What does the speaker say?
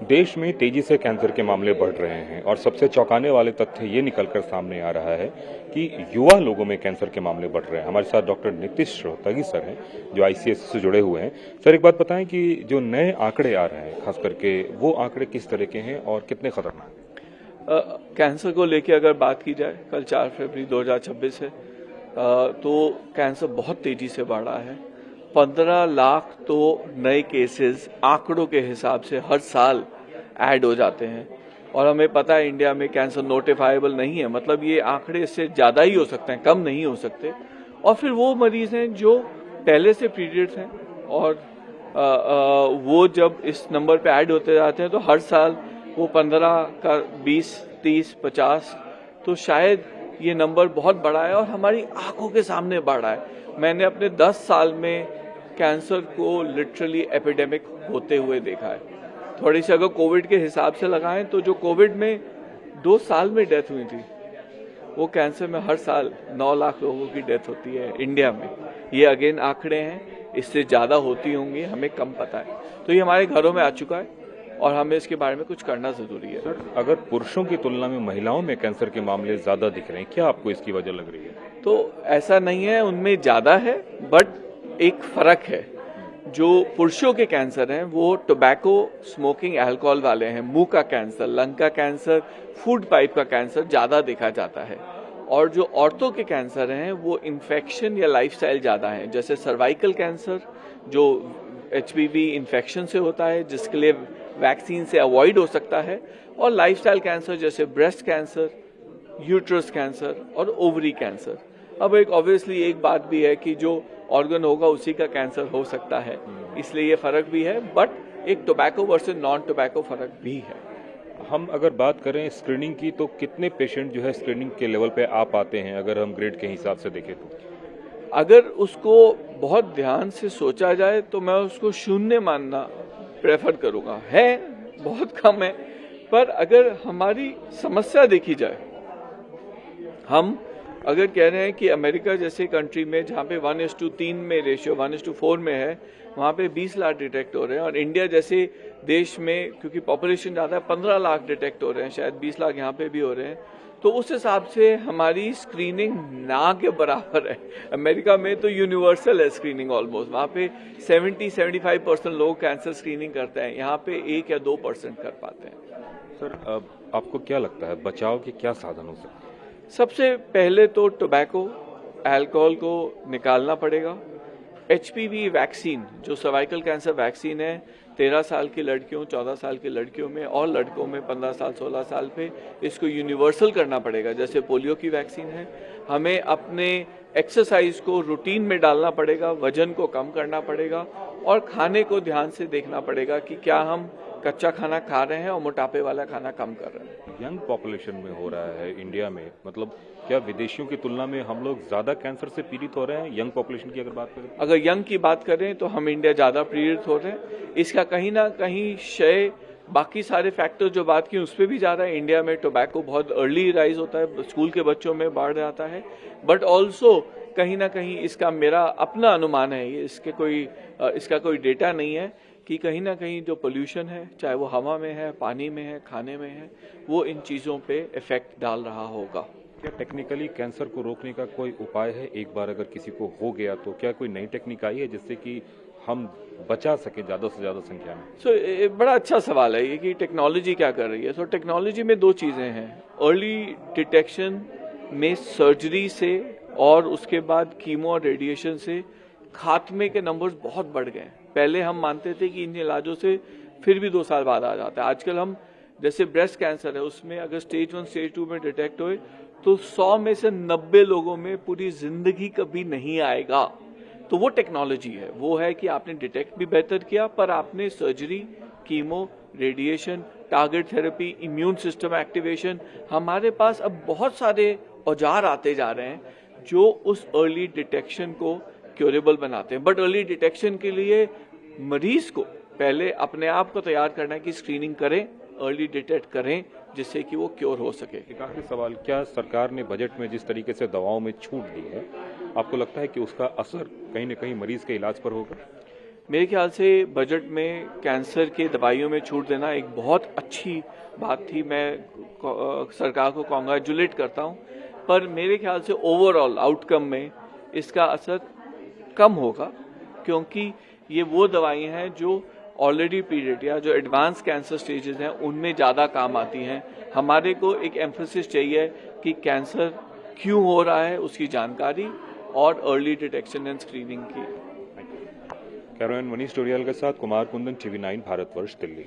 देश में तेजी से कैंसर के मामले बढ़ रहे हैं और सबसे चौंकाने वाले तथ्य ये निकलकर सामने आ रहा है कि युवा लोगों में कैंसर के मामले बढ़ रहे हैं। हमारे साथ डॉक्टर नीतीश रोहतगी सर हैं जो आईसीएस से जुड़े हुए हैं। सर, एक बात बताएं कि जो नए आंकड़े आ रहे हैं खास करके वो आंकड़े किस तरह के हैं और कितने खतरनाक हैं? कैंसर को लेकर अगर बात की जाए, कल 4 फरवरी 2026 है, तो कैंसर बहुत तेजी से बढ़ रहा है। 15 लाख तो नए केसेस आंकड़ों के हिसाब से हर साल ऐड हो जाते हैं और हमें पता है इंडिया में कैंसर नोटिफाइबल नहीं है, मतलब ये आंकड़े इससे ज़्यादा ही हो सकते हैं, कम नहीं हो सकते। और फिर वो मरीज हैं जो पहले से पीरियड्स हैं और वो जब इस नंबर पे ऐड होते जाते हैं तो हर साल वो 15 का 20, 30, 50, तो शायद ये नंबर बहुत बड़ा है और हमारी आंखों के सामने बढ़ रहा है। मैंने अपने 10 साल में कैंसर को लिटरली एपिडेमिक होते हुए देखा है। थोड़ी सी अगर कोविड के हिसाब से लगाएं तो जो कोविड में 2 साल में डेथ हुई थी, वो कैंसर में हर साल 9 लाख लोगों की डेथ होती है इंडिया में। ये अगेन आंकड़े हैं, इससे ज़्यादा होती होंगी, हमें कम पता है। तो ये हमारे घरों में आ चुका है और हमें इसके बारे में कुछ करना जरूरी है। सर, अगर पुरुषों की तुलना में महिलाओं में कैंसर के मामले ज्यादा दिख रहे हैं, क्या आपको इसकी वजह लग रही है? तो ऐसा नहीं है उनमें ज्यादा है, बट एक फर्क है। जो पुरुषों के कैंसर हैं वो टोबैको, स्मोकिंग, अल्कोहल वाले हैं। मुंह का कैंसर, लंग का कैंसर, फूड पाइप का कैंसर ज्यादा देखा जाता है। और जो औरतों के कैंसर हैं वो इन्फेक्शन या लाइफस्टाइल ज्यादा है, जैसे सर्वाइकल कैंसर जो HPV इन्फेक्शन से होता है, जिसके लिए वैक्सीन से अवॉइड हो सकता है, और लाइफस्टाइल कैंसर जैसे ब्रेस्ट कैंसर, यूट्रस कैंसर और ओवरी कैंसर। अब एक ऑब्वियसली एक बात भी है कि जो ऑर्गन होगा उसी का कैंसर हो सकता है, इसलिए ये फर्क भी है, बट एक टोबैको वर्सेस नॉन टोबैको फर्क भी है। हम अगर बात करें स्क्रीनिंग की, तो कितने पेशेंट जो है स्क्रीनिंग के लेवल पे आ पाते हैं अगर हम ग्रेड के हिसाब से देखें तो? अगर उसको बहुत ध्यान से सोचा जाए तो मैं उसको 0 मानना प्रेफर करूंगा। है बहुत कम है, पर अगर हमारी समस्या देखी जाए, हम अगर कह रहे हैं कि अमेरिका जैसे कंट्री में जहाँ पे 1:3 में रेशियो 1:4 में है, वहाँ पे 20 लाख डिटेक्ट हो रहे हैं, और इंडिया जैसे देश में क्योंकि पॉपुलेशन ज़्यादा है 15 लाख डिटेक्ट हो रहे हैं, शायद 20 लाख यहाँ पे भी हो रहे हैं। तो उस हिसाब से हमारी स्क्रीनिंग ना के बराबर है। अमेरिका में तो यूनिवर्सल है स्क्रीनिंग ऑलमोस्ट, वहाँ पे 70-75% लोग कैंसर स्क्रीनिंग करते हैं, यहाँ पे 1 या 2% कर पाते हैं। सर, अब आपको क्या लगता है बचाव के क्या साधन हो सकते हैं? सबसे पहले तो टोबैको, अल्कोहल को निकालना पड़ेगा। HPV वैक्सीन जो सर्वाइकल कैंसर वैक्सीन है, 13 साल की लड़कियों, 14 साल की लड़कियों में और लड़कों में 15 साल 16 साल पे इसको यूनिवर्सल करना पड़ेगा, जैसे पोलियो की वैक्सीन है। हमें अपने एक्सरसाइज को रूटीन में डालना पड़ेगा, वजन को कम करना पड़ेगा और खाने को ध्यान से देखना पड़ेगा कि क्या हम कच्चा खाना खा रहे हैं और मोटापे वाला खाना कम कर रहे हैं। यंग पॉपुलेशन में हो रहा है इंडिया में, मतलब क्या विदेशियों की तुलना में हम लोग ज्यादा कैंसर से पीड़ित हो रहे हैं यंग पॉपुलेशन की अगर बात करें? अगर यंग की बात करें तो हम इंडिया ज़्यादा पीड़ित हो रहे हैं। इसका कहीं ना कहीं श्रेय बाकी सारे फैक्टर जो बात की उस पर भी जा रहा है। इंडिया में टोबैको बहुत अर्ली राइज होता है, स्कूल के बच्चों में बढ़ जाता है, बट ऑल्सो कहीं ना कहीं इसका मेरा अपना अनुमान है, इसका कोई डेटा नहीं है कि कहीं ना कहीं जो पोल्यूशन है, चाहे वो हवा में है, पानी में है, खाने में है, वो इन चीज़ों पे इफेक्ट डाल रहा होगा। क्या टेक्निकली कैंसर को रोकने का कोई उपाय है? एक बार अगर किसी को हो गया तो क्या कोई नई टेक्निक आई है जिससे कि हम बचा सके ज़्यादा से ज़्यादा संख्या में? बड़ा अच्छा सवाल है ये कि टेक्नोलॉजी क्या कर रही है। तो टेक्नोलॉजी में 2 चीज़ें हैं। अर्ली डिटेक्शन में सर्जरी से और उसके बाद कीमो और रेडिएशन से खात्मे के नंबर्स बहुत बढ़ गए हैं। पहले हम मानते थे कि इन इलाजों से फिर भी 2 साल बाद आ जाता है। आजकल हम जैसे ब्रेस्ट कैंसर है, उसमें अगर स्टेज 1 स्टेज 2 में डिटेक्ट हुए तो 100 में से 90 लोगों में पूरी जिंदगी कभी नहीं आएगा। तो वो टेक्नोलॉजी है, वो है कि आपने डिटेक्ट भी बेहतर किया, पर आपने surgery, chemo, radiation, target therapy, immune system activation, हमारे पास अब बहुत सारे औजार आते जा रहे हैं जो उस अर्ली डिटेक्शन को क्योरेबल बनाते हैं। बट अर्ली डिटेक्शन के लिए मरीज को पहले अपने आप को तैयार करना है कि स्क्रीनिंग करें, अर्ली डिटेक्ट करें, जिससे कि वो क्योर हो सके। एक आखिरी सवाल, क्या सरकार ने बजट में जिस तरीके से दवाओं में छूट दी है, आपको लगता है कि उसका असर कहीं न कहीं मरीज के इलाज पर होगा? मेरे ख्याल से बजट में कैंसर के दवाइयों में छूट देना एक बहुत अच्छी बात थी। मैं सरकार को कॉन्ग्रेचुलेट करता हूं, पर मेरे ख्याल से ओवरऑल आउटकम में इसका असर कम होगा, क्योंकि ये वो दवाइयां हैं जो ऑलरेडी पीरियड या जो एडवांस कैंसर स्टेजेस हैं उनमें ज़्यादा काम आती हैं। हमारे को एक एम्फेसिस चाहिए कि कैंसर क्यों हो रहा है उसकी जानकारी और अर्ली डिटेक्शन एंड स्क्रीनिंग की। कैमरामैन मनीष डोरियाल के साथ कुमार कुंदन, TV9 भारतवर्ष, दिल्ली।